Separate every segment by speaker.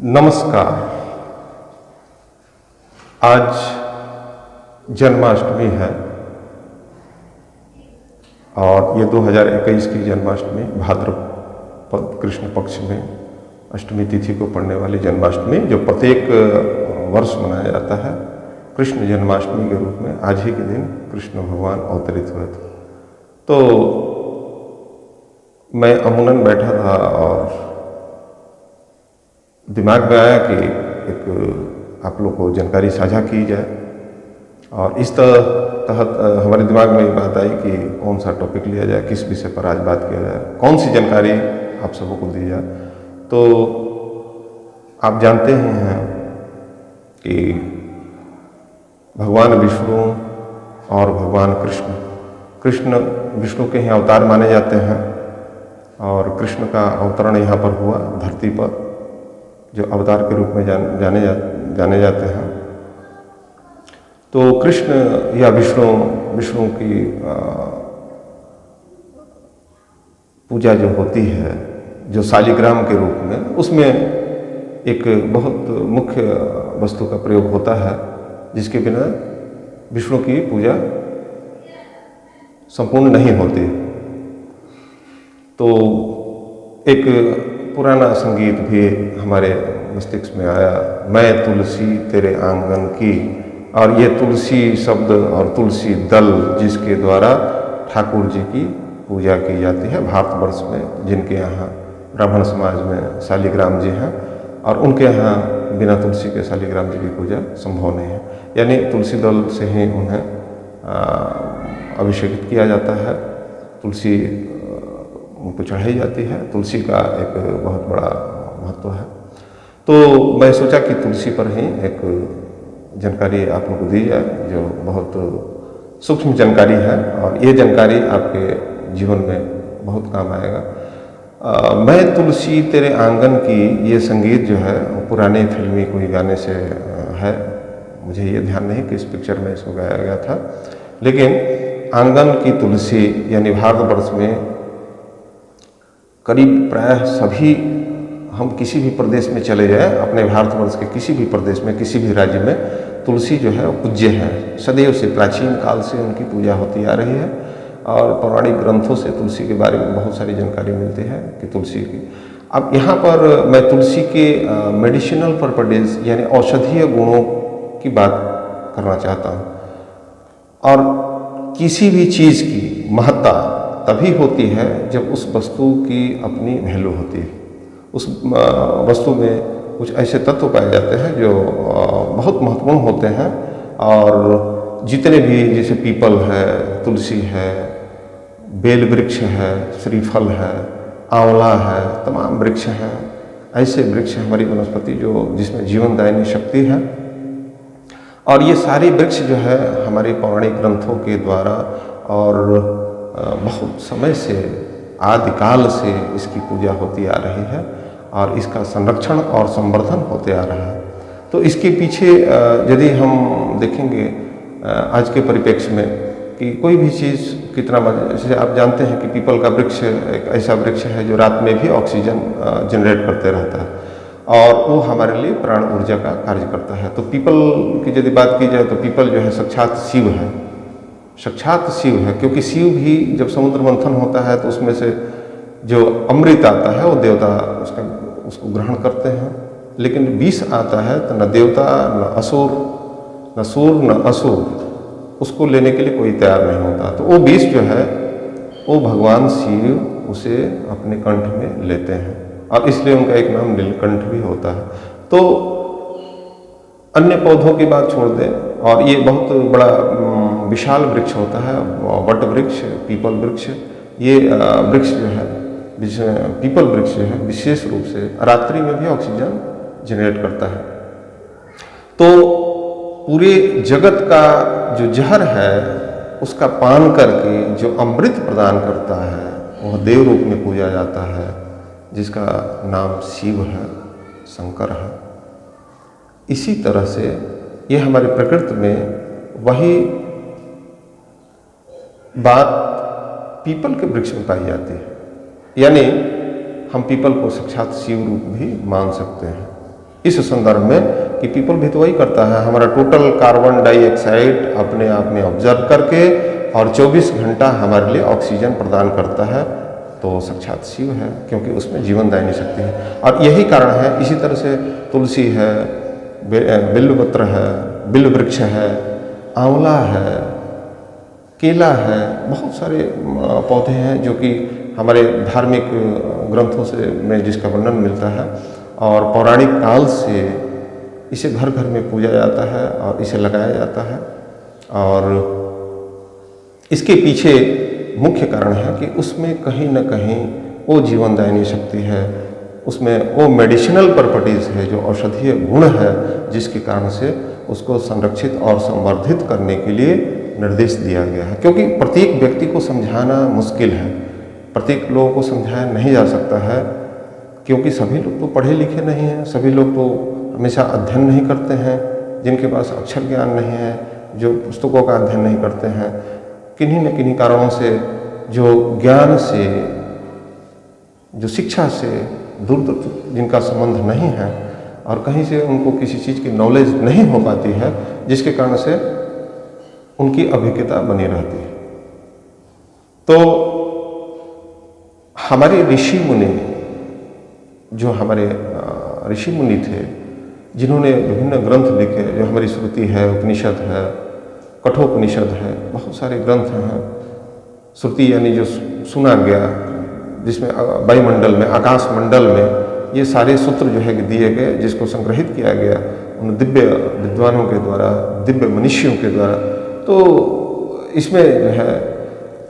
Speaker 1: नमस्कार। आज जन्माष्टमी है और ये 2021 की जन्माष्टमी भाद्रपद कृष्ण पक्ष में अष्टमी तिथि को पड़ने वाली जन्माष्टमी जो प्रत्येक वर्ष मनाया जाता है कृष्ण जन्माष्टमी के रूप में आज ही के दिन कृष्ण भगवान अवतरित हुए थे। तो मैं अमूनन बैठा था और दिमाग में आया कि एक आप लोग को जानकारी साझा की जाए और इस तहत हमारे दिमाग में ये बात आई कि कौन सा टॉपिक लिया जाए, किस विषय पर आज बात किया जाए, कौन सी जानकारी आप सबों को दी जाए। तो आप जानते ही हैं कि भगवान विष्णु और भगवान कृष्ण विष्णु के ही अवतार माने जाते हैं और कृष्ण का अवतरण यहाँ पर हुआ धरती पर जो अवतार के रूप में जाने जाते हैं। तो कृष्ण या विष्णु की पूजा जो होती है जो शालिग्राम के रूप में, उसमें एक बहुत मुख्य वस्तु का प्रयोग होता है जिसके बिना विष्णु की पूजा संपूर्ण नहीं होती। तो एक पुराना संगीत भी हमारे मस्तिष्क में आया, मैं तुलसी तेरे आंगन की, और ये तुलसी शब्द और तुलसी दल जिसके द्वारा ठाकुर जी की पूजा की जाती है भारतवर्ष में, जिनके यहाँ ब्राह्मण समाज में शालिग्राम जी हैं और उनके यहाँ बिना तुलसी के शालिग्राम जी की पूजा संभव नहीं है। यानी तुलसी दल से ही उन्हें अभिषेकित किया जाता है, तुलसी उनको चढ़ाई जाती है। तुलसी का एक बहुत बड़ा महत्व है। तो मैं सोचा कि तुलसी पर ही एक जानकारी आप लोगों को दी जाए जो बहुत सूक्ष्म जानकारी है और ये जानकारी आपके जीवन में बहुत काम आएगा। मैं तुलसी तेरे आंगन की ये संगीत जो है पुराने फिल्मी कोई गाने से है, मुझे ये ध्यान नहीं कि इस पिक्चर में इसको गाया गया था, लेकिन आंगन की तुलसी यानी भारतवर्ष में करीब प्रायः सभी, हम किसी भी प्रदेश में चले जाएं, अपने भारतवर्ष के किसी भी प्रदेश में किसी भी राज्य में तुलसी जो है पूज्य है। सदैव से प्राचीन काल से उनकी पूजा होती आ रही है और पौराणिक ग्रंथों से तुलसी के बारे में बहुत सारी जानकारी मिलती है कि तुलसी की। अब यहाँ पर मैं तुलसी के मेडिसिनल प्रॉपर्टीज यानी औषधीय गुणों की बात करना चाहता हूँ। और किसी भी चीज़ की महत्ता तभी होती है जब उस वस्तु की अपनी वैल्यू होती है। उस वस्तु में कुछ ऐसे तत्व पाए जाते हैं जो बहुत महत्वपूर्ण होते हैं और जितने भी, जैसे पीपल है, तुलसी है, बेल वृक्ष है, श्रीफल है, आंवला है, तमाम वृक्ष हैं, ऐसे वृक्ष हमारी वनस्पति जो जिसमें जीवनदायिनी शक्ति है। और ये सारे वृक्ष जो है हमारे पौराणिक ग्रंथों के द्वारा और बहुत समय से आदिकाल से इसकी पूजा होती आ रही है और इसका संरक्षण और संवर्धन होते आ रहा है। तो इसके पीछे यदि हम देखेंगे आज के परिप्रेक्ष्य में कि कोई भी चीज़ कितना, जैसे आप जानते हैं कि पीपल का वृक्ष एक ऐसा वृक्ष है जो रात में भी ऑक्सीजन जनरेट करते रहता है और वो हमारे लिए प्राण ऊर्जा का कार्य करता है। तो पीपल की यदि बात की जाए तो पीपल जो है साक्षात शिव है, साक्षात शिव है, क्योंकि शिव भी जब समुद्र मंथन होता है तो उसमें से जो अमृत आता है वो देवता उसको ग्रहण करते हैं, लेकिन विष आता है तो न देवता न असुर, न सूर न असुर उसको लेने के लिए कोई तैयार नहीं होता। तो वो विष जो है वो भगवान शिव उसे अपने कंठ में लेते हैं और इसलिए उनका एक नाम नीलकंठ भी होता है। तो अन्य पौधों की बात छोड़ दें और ये बहुत बड़ा विशाल वृक्ष होता है, वट वृक्ष, पीपल वृक्ष। ये वृक्ष जो है पीपल वृक्ष जो है विशेष रूप से रात्रि में भी ऑक्सीजन जनरेट करता है। तो पूरे जगत का जो जहर है उसका पान करके जो अमृत प्रदान करता है वह देव रूप में पूजा जाता है, जिसका नाम शिव है, शंकर है। इसी तरह से ये हमारे प्रकृति में वही बात पीपल के वृक्ष में पाई जाती है। यानी हम पीपल को साक्षात शिव रूप भी मान सकते हैं। इस संदर्भ में कि पीपल भी तो वही करता है, हमारा टोटल कार्बन डाइऑक्साइड अपने आप में ऑब्जर्व करके और 24 घंटा हमारे लिए ऑक्सीजन प्रदान करता है, तो साक्षात शिव है, क्योंकि उसमें जीवनदायिनी शक्ति है। और यही कारण है, इसी तरह से तुलसी है, बिल्वपत्र है, बिल्व वृक्ष है, आंवला है, केला है, बहुत सारे पौधे हैं जो कि हमारे धार्मिक ग्रंथों से में जिसका वर्णन मिलता है, और पौराणिक काल से इसे घर घर में पूजा जाता है और इसे लगाया जाता है। और इसके पीछे मुख्य कारण है कि उसमें कहीं न कहीं वो जीवनदायिनी शक्ति है, उसमें वो मेडिसिनल प्रॉपर्टीज़ है, जो औषधीय गुण है, जिसके कारण से उसको संरक्षित और संवर्धित करने के लिए निर्देश दिया गया है। क्योंकि प्रत्येक व्यक्ति को समझाना मुश्किल है, प्रत्येक लोगों को समझाया नहीं जा सकता है, क्योंकि सभी लोग तो पढ़े लिखे नहीं हैं, सभी लोग तो हमेशा अध्ययन नहीं करते हैं, जिनके पास अक्षर ज्ञान नहीं है, जो पुस्तकों का अध्ययन नहीं करते हैं, किन्हीं न किन्हीं कारणों से जो ज्ञान से, जो शिक्षा से दूर जिनका संबंध नहीं है और कहीं से उनको किसी चीज़ की नॉलेज नहीं हो पाती है, जिसके कारण से उनकी अभिज्ञता बनी रहती है। तो हमारे ऋषि मुनि, जो हमारे ऋषि मुनि थे, जिन्होंने विभिन्न ग्रंथ लिखे, जो हमारी श्रुति है, उपनिषद है, कठोपनिषद है, बहुत सारे ग्रंथ हैं। श्रुति यानी जो सुना गया, जिसमें वायुमंडल में, आकाश मंडल में ये सारे सूत्र जो है दिए गए, जिसको संग्रहित किया गया उन दिव्य विद्वानों के द्वारा, दिव्य मनुष्यों के द्वारा। तो इसमें जो है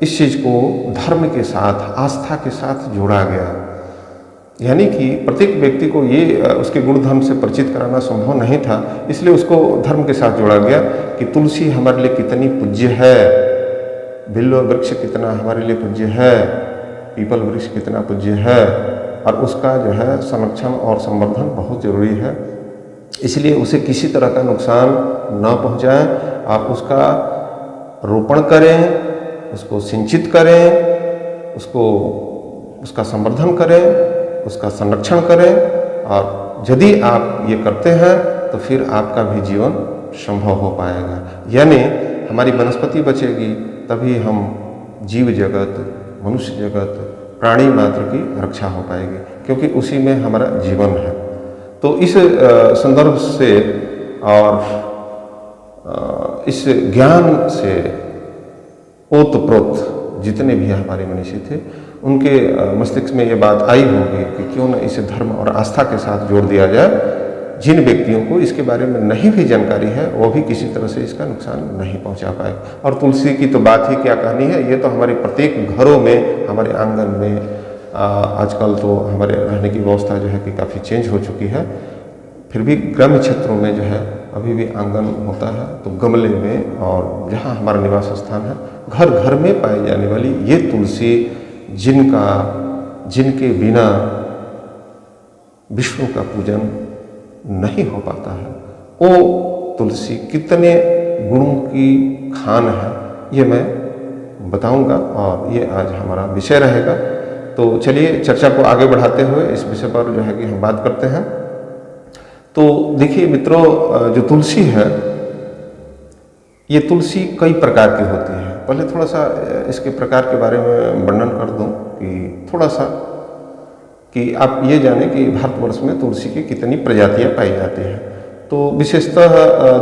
Speaker 1: इस चीज़ को धर्म के साथ, आस्था के साथ जोड़ा गया, यानी कि प्रत्येक व्यक्ति को ये उसके गुण धर्म से परिचित कराना संभव नहीं था, इसलिए उसको धर्म के साथ जोड़ा गया कि तुलसी हमारे लिए कितनी पूज्य है, बिल्व वृक्ष कितना हमारे लिए पूज्य है, पीपल वृक्ष कितना पूज्य है, और उसका जो है संरक्षण और संवर्धन बहुत जरूरी है। इसलिए उसे किसी तरह का नुकसान न पहुंचाएं, आप उसका रोपण करें, उसको सिंचित करें, उसका संवर्धन करें, उसका संरक्षण करें, और यदि आप ये करते हैं तो फिर आपका भी जीवन संभव हो पाएगा। यानी हमारी वनस्पति बचेगी, तभी हम जीव जगत, मनुष्य जगत, प्राणी मात्र की रक्षा हो पाएगी, क्योंकि उसी में हमारा जीवन है। तो इस संदर्भ से और इस ज्ञान से ओतप्रोत जितने भी हमारे मनीषी थे, उनके मस्तिष्क में ये बात आई होगी कि क्यों न इसे धर्म और आस्था के साथ जोड़ दिया जाए। जिन व्यक्तियों को इसके बारे में नहीं भी जानकारी है, वो भी किसी तरह से इसका नुकसान नहीं पहुंचा पाए। और तुलसी की तो बात ही क्या कहनी है, ये तो हमारे प्रत्येक घरों में, हमारे आंगन में, आजकल तो हमारे रहने की व्यवस्था जो है कि काफ़ी चेंज हो चुकी है, फिर भी ग्रामीण क्षेत्रों में जो है अभी भी आंगन होता है, तो गमले में, और जहाँ हमारा निवास स्थान है, घर घर में पाई जाने वाली ये तुलसी, जिनके बिना विष्णु का पूजन नहीं हो पाता है, वो तुलसी कितने गुणों की खान है, ये मैं बताऊंगा, और ये आज हमारा विषय रहेगा। तो चलिए चर्चा को आगे बढ़ाते हुए इस विषय पर जो है कि हम बात करते हैं। तो देखिए मित्रों, जो तुलसी है, ये तुलसी कई प्रकार की होती है। पहले थोड़ा सा इसके प्रकार के बारे में वर्णन कर दूं कि थोड़ा सा कि आप ये जानें कि भारतवर्ष में तुलसी की कितनी प्रजातियां पाई जाती हैं। तो विशेषतः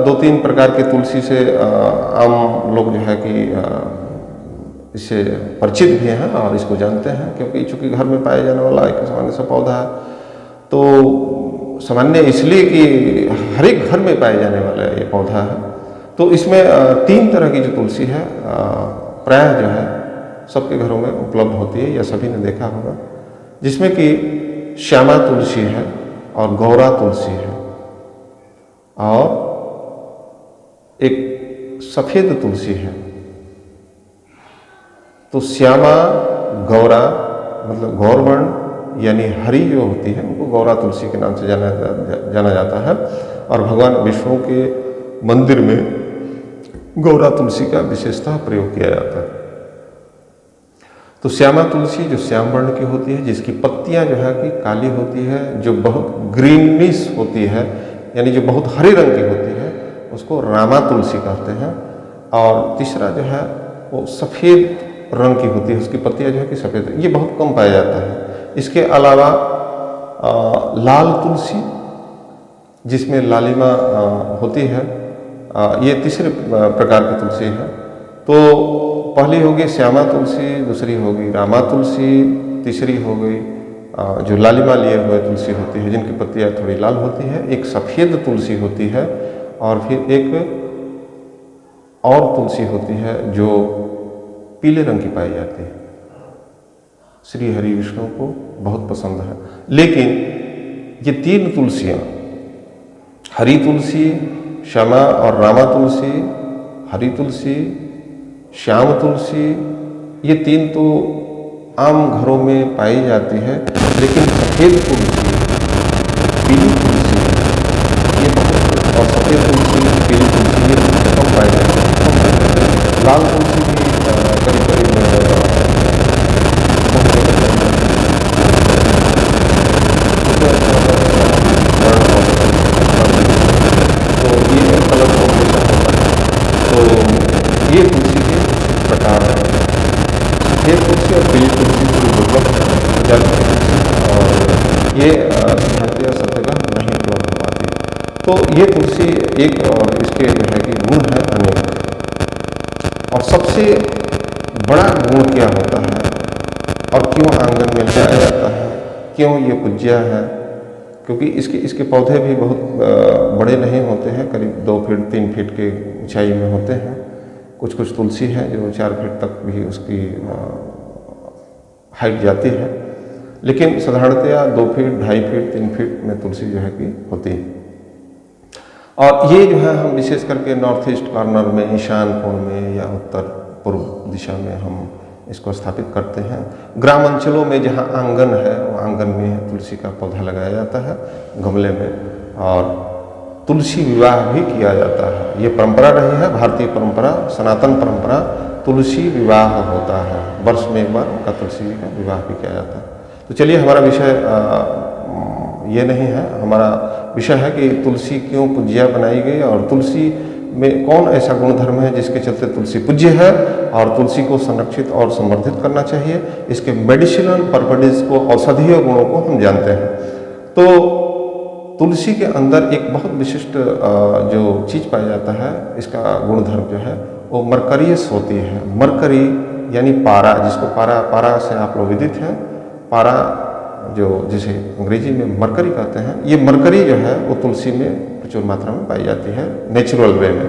Speaker 1: 2-3 प्रकार के तुलसी से आम लोग जो है कि इससे परिचित भी हैं और इसको जानते हैं, क्योंकि चूँकि घर में पाया जाने वाला एक सामान्य सा पौधा है। तो सामान्य इसलिए कि हर एक घर में पाए जाने वाला ये पौधा है। तो इसमें 3 तरह की जो तुलसी है प्रायः जो है सबके घरों में उपलब्ध होती है, या सभी ने देखा होगा, जिसमें कि श्यामा तुलसी है और गौरा तुलसी है, और एक सफ़ेद तुलसी है। तो श्यामा, गौरा मतलब गौरवर्ण यानी हरी जो होती है, उनको गौरा तुलसी के नाम से जाना जाता है। और भगवान विष्णु के मंदिर में गौरा तुलसी का विशेषतः प्रयोग किया जाता है। तो श्यामा तुलसी जो श्याम वर्ण की होती है, जिसकी पत्तियां जो है कि काली होती है, जो बहुत ग्रीनिश होती है, यानी जो बहुत हरे रंग की होती है, उसको रामा तुलसी कहते हैं। और तीसरा जो है वो सफ़ेद रंग की होती है, उसकी पत्तियां जो है कि सफ़ेद, ये बहुत कम पाया जाता है। इसके अलावा लाल तुलसी, जिसमें लालिमा होती है, ये तीसरे प्रकार की तुलसी है। तो पहली होगी श्यामा तुलसी, दूसरी होगी रामा तुलसी, तीसरी हो गई जो लालिमा लिए हुए तुलसी होती है, जिनकी पत्तियाँ थोड़ी लाल होती है। एक सफ़ेद तुलसी होती है, और फिर एक और तुलसी होती है जो पीले रंग की पाई जाती है। श्री हरि विष्णु को बहुत पसंद है। लेकिन ये तीन तुलसियाँ, हरी तुलसी, श्यामा और रामा तुलसी, हरी तुलसी, श्याम तुलसी, ये तीन तो आम घरों में पाई जाती है। लेकिन सफ़ेद तुलसी, पीली तुलसी, ये बहुत, और सफ़ेद तुलसी, पीली तुलसी, ये बहुत कम पाई जाती है। लाल तुलसी भी करीब करीब तो ये कलर कॉम्बिनेशन होता है। तो ये तुलसी के प्रकार है। सफ़ेद तुलसी और पीली तुलसी थोड़ी दुर्लभ जाती है, और ये भारतीय सत्यगह नहीं उपलब्ध हो पाती। तो ये तुलसी एक, और इसके जो है कि गुण है अनेक। और सबसे बड़ा गुण क्या होता है, और क्यों आंगन में लगाया जाता है, क्यों ये पूज्य है? क्योंकि इसके पौधे भी बहुत बड़े नहीं होते हैं, करीब 2 फीट 3 फीट के ऊंचाई में होते हैं। कुछ कुछ तुलसी है जो 4 फीट तक भी उसकी हाइट जाती है, लेकिन साधारणतया 2 फीट 2.5 फीट 3 फीट में तुलसी जो है कि होती है। और ये जो है हम विशेष करके नॉर्थ ईस्ट कॉर्नर में, ईशान कोण में या उत्तर पूर्व दिशा में हम इसको स्थापित करते हैं। ग्राम अंचलों में जहाँ आंगन है, वो आंगन में तुलसी का पौधा लगाया जाता है गमले में, और तुलसी विवाह भी किया जाता है। ये परंपरा रही है, भारतीय परंपरा, सनातन परंपरा। तुलसी विवाह होता है, वर्ष में एक बार उनका तुलसी का विवाह भी किया जाता है। तो चलिए, हमारा विषय ये नहीं है। हमारा विषय है कि तुलसी क्यों पूज्य बनाई गई, और तुलसी में कौन ऐसा गुणधर्म है जिसके चलते तुलसी पूज्य है, और तुलसी को संरक्षित और संवर्धित करना चाहिए। इसके मेडिसिनल पर्पसेस को, औषधीय गुणों को हम जानते हैं। तो तुलसी के अंदर एक बहुत विशिष्ट जो चीज़ पाया जाता है, इसका गुणधर्म जो है वो मरकरियस होती है। मरकरी यानी पारा, जिसको पारा से आप लोग विदित हैं। पारा जो जिसे अंग्रेजी में मरकरी कहते हैं, ये मरकरी जो है वो तुलसी में प्रचुर मात्रा में पाई जाती है, नेचुरल वे में।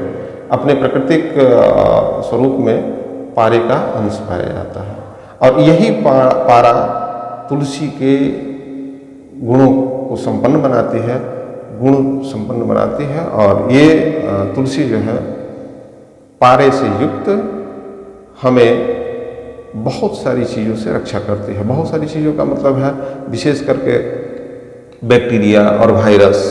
Speaker 1: अपने प्राकृतिक स्वरूप में पारे का अंश पाया जाता है, और यही पारा तुलसी के गुणों को संपन्न बनाती है, गुण संपन्न बनाती है। और ये तुलसी जो है पारे से युक्त हमें बहुत सारी चीज़ों से रक्षा करती है। बहुत सारी चीज़ों का मतलब है विशेष करके बैक्टीरिया और वायरस।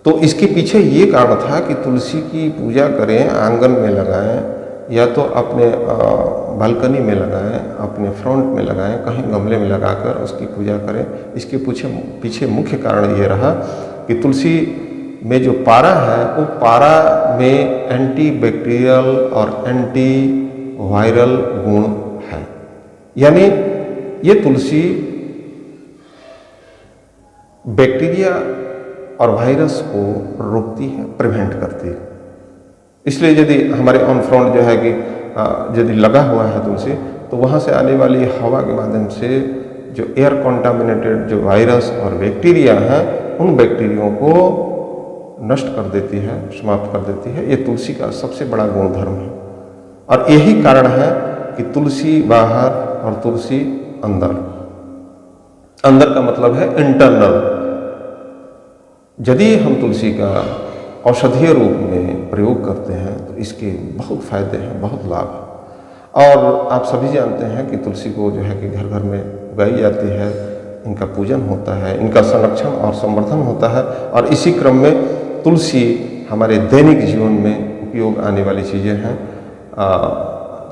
Speaker 1: तो इसके पीछे ये कारण था कि तुलसी की पूजा करें, आंगन में लगाएं, या तो अपने बालकनी में लगाएं, अपने फ्रंट में लगाएं, कहीं गमले में लगाकर उसकी पूजा करें। इसके पीछे मुख्य कारण ये रहा कि तुलसी में जो पारा है, वो पारा में एंटी बैक्टीरियल और एंटी वायरल गुण है। यानी ये तुलसी बैक्टीरिया और वायरस को रोकती है, प्रिवेंट करती है। इसलिए यदि हमारे ऑन फ्रंट जो है कि यदि लगा हुआ है तुलसी, तो वहाँ से आने वाली हवा के माध्यम से जो एयर कॉन्टामिनेटेड जो वायरस और बैक्टीरिया हैं, उन बैक्टीरिया को नष्ट कर देती है, समाप्त कर देती है। ये तुलसी का सबसे बड़ा गुणधर्म है। और यही कारण है कि तुलसी बाहर और तुलसी अंदर। अंदर का मतलब है इंटरनल। यदि हम तुलसी का औषधीय रूप में प्रयोग करते हैं तो इसके बहुत फायदे हैं, बहुत लाभ है। और आप सभी जानते हैं कि तुलसी को जो है कि घर घर में उगाई जाती है, इनका पूजन होता है, इनका संरक्षण और संवर्धन होता है। और इसी क्रम में तुलसी हमारे दैनिक जीवन में उपयोग आने वाली चीज़ें हैं।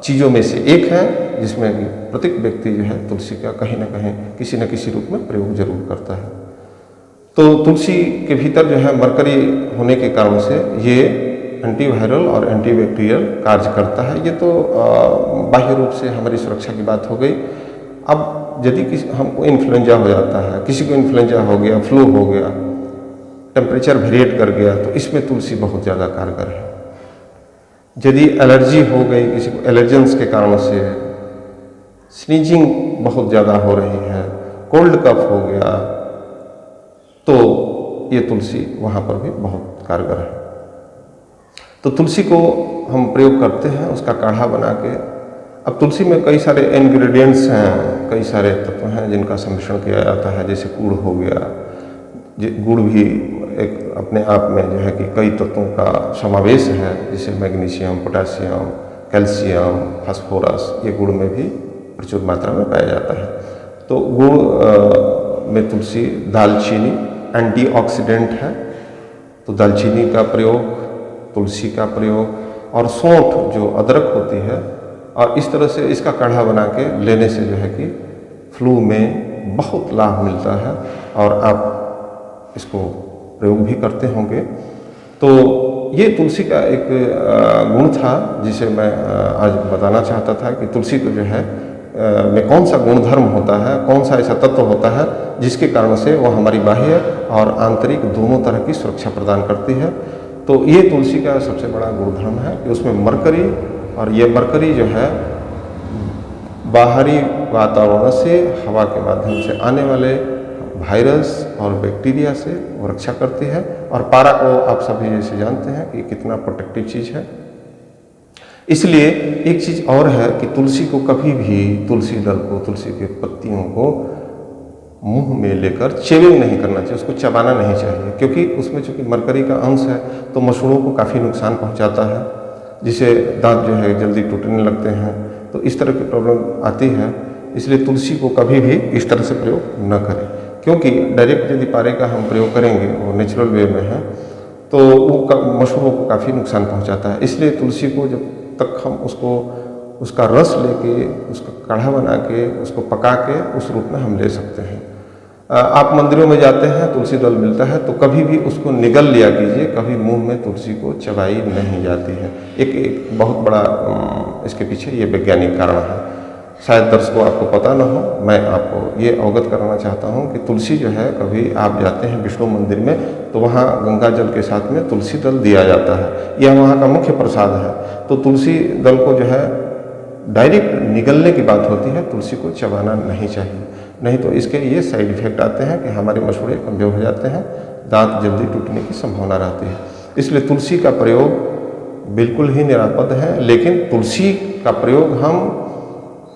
Speaker 1: चीज़ों में से एक है जिसमें कि प्रत्येक व्यक्ति जो है तुलसी का कहीं ना कहीं किसी न किसी रूप में प्रयोग जरूर करता है। तो तुलसी के भीतर जो है मरकरी होने के कारण से ये एंटीवायरल और एंटीबैक्टीरियल कार्य करता है। ये तो बाह्य रूप से हमारी सुरक्षा की बात हो गई। अब यदि किसी हमको इन्फ्लुएंजा हो जाता है, किसी को इन्फ्लुएंजा हो गया, फ्लू हो गया, टेम्परेचर वेरिएट कर गया, तो इसमें तुलसी बहुत ज़्यादा कारगर है। यदि एलर्जी हो गई, किसी को एलर्जेंस के कारण से स्नीजिंग बहुत ज़्यादा हो रही है, कोल्ड कफ हो गया, तो ये तुलसी वहाँ पर भी बहुत कारगर है। तो तुलसी को हम प्रयोग करते हैं उसका काढ़ा बना के। अब तुलसी में कई सारे इंग्रेडिएंट्स हैं, कई सारे तत्व हैं जिनका सम्मिश्रण किया जाता है, जैसे गुड़ हो गया। गुड़ भी एक अपने आप में जो है कि कई तत्वों का समावेश है, जैसे मैग्नीशियम, पोटासियम, कैल्शियम, फास्फोरस, ये गुड़ में भी प्रचुर मात्रा में पाया जाता है। तो गुड़ में तुलसी, दालचीनी एंटीऑक्सीडेंट है, तो दालचीनी का प्रयोग, तुलसी का प्रयोग और सौंठ जो अदरक होती है, और इस तरह से इसका काढ़ा बना के लेने से जो है कि फ्लू में बहुत लाभ मिलता है। और आप इसको प्रयोग भी करते होंगे। तो ये तुलसी का एक गुण था जिसे मैं आज बताना चाहता था कि तुलसी को जो है में कौन सा गुणधर्म होता है, कौन सा ऐसा तत्व होता है जिसके कारण से वो हमारी बाह्य और आंतरिक दोनों तरह की सुरक्षा प्रदान करती है। तो ये तुलसी का सबसे बड़ा गुणधर्म है कि उसमें मरकरी, और ये मरकरी जो है बाहरी वातावरण से, हवा के माध्यम से आने वाले वायरस और बैक्टीरिया से वो रक्षा करती है। और पारा को आप सभी जैसे जानते हैं कि कितना प्रोटेक्टिव चीज़ है। इसलिए एक चीज़ और है कि तुलसी को कभी भी, तुलसी दल को, तुलसी के पत्तियों को मुंह में लेकर चेविंग नहीं करना चाहिए, उसको चबाना नहीं चाहिए, क्योंकि उसमें चूँकि मरकरी का अंश है तो मसूड़ों को काफ़ी नुकसान पहुंचाता है, जिससे दांत जो है जल्दी टूटने लगते हैं। तो इस तरह की प्रॉब्लम आती है। इसलिए तुलसी को कभी भी इस तरह से प्रयोग न करें, क्योंकि डायरेक्ट यदि पारे का हम प्रयोग करेंगे, वो नेचुरल वे में है, तो वो मसूड़ों को काफ़ी नुकसान पहुँचाता है। इसलिए तुलसी को जब तक हम उसको, उसका रस लेके, उसका काढ़ा बना के, उसको पका के उस रूप में हम ले सकते हैं। आप मंदिरों में जाते हैं, तुलसी दल मिलता है, तो कभी भी उसको निगल लिया कीजिए, कभी मुंह में तुलसी को चबाई नहीं जाती है। एक बहुत बड़ा इसके पीछे ये वैज्ञानिक कारण है। शायद दर्शकों आपको पता न हो, मैं आपको ये अवगत कराना चाहता हूँ कि तुलसी जो है, कभी आप जाते हैं विष्णु मंदिर में तो वहाँ गंगा जल के साथ में तुलसी दल दिया जाता है, यह वहाँ का मुख्य प्रसाद है। तो तुलसी दल को जो है डायरेक्ट निगलने की बात होती है, तुलसी को चबाना नहीं चाहिए, नहीं तो इसके ये साइड इफेक्ट आते हैं कि हमारे मसूड़े कमजोर हो जाते हैं, दांत जल्दी टूटने की संभावना रहती है। इसलिए तुलसी का प्रयोग बिल्कुल ही निरापद है, लेकिन तुलसी का प्रयोग हम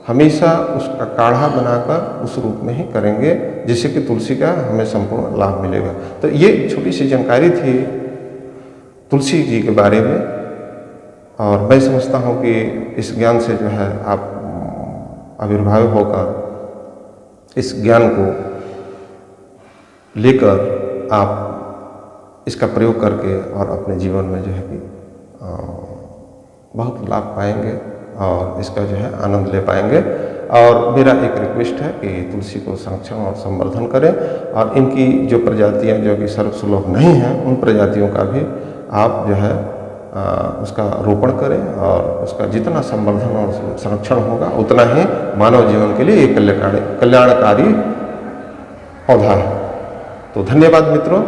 Speaker 1: हमेशा उसका काढ़ा बनाकर उस रूप में ही करेंगे, जिससे कि तुलसी का हमें संपूर्ण लाभ मिलेगा। तो ये छोटी सी जानकारी थी तुलसी जी के बारे में, और मैं समझता हूँ कि इस ज्ञान से जो है आप आविर्भाव होकर इस ज्ञान को लेकर आप इसका प्रयोग करके और अपने जीवन में जो है कि बहुत लाभ पाएंगे और इसका जो है आनंद ले पाएंगे। और मेरा एक रिक्वेस्ट है कि तुलसी को संरक्षण और संवर्धन करें, और इनकी जो प्रजातियां जो कि सर्वसुलभ नहीं हैं, उन प्रजातियों का भी आप जो है उसका रोपण करें, और उसका जितना संवर्धन और संरक्षण होगा उतना ही मानव जीवन के लिए एक कल्याणकारी पौधा है। तो धन्यवाद मित्रों।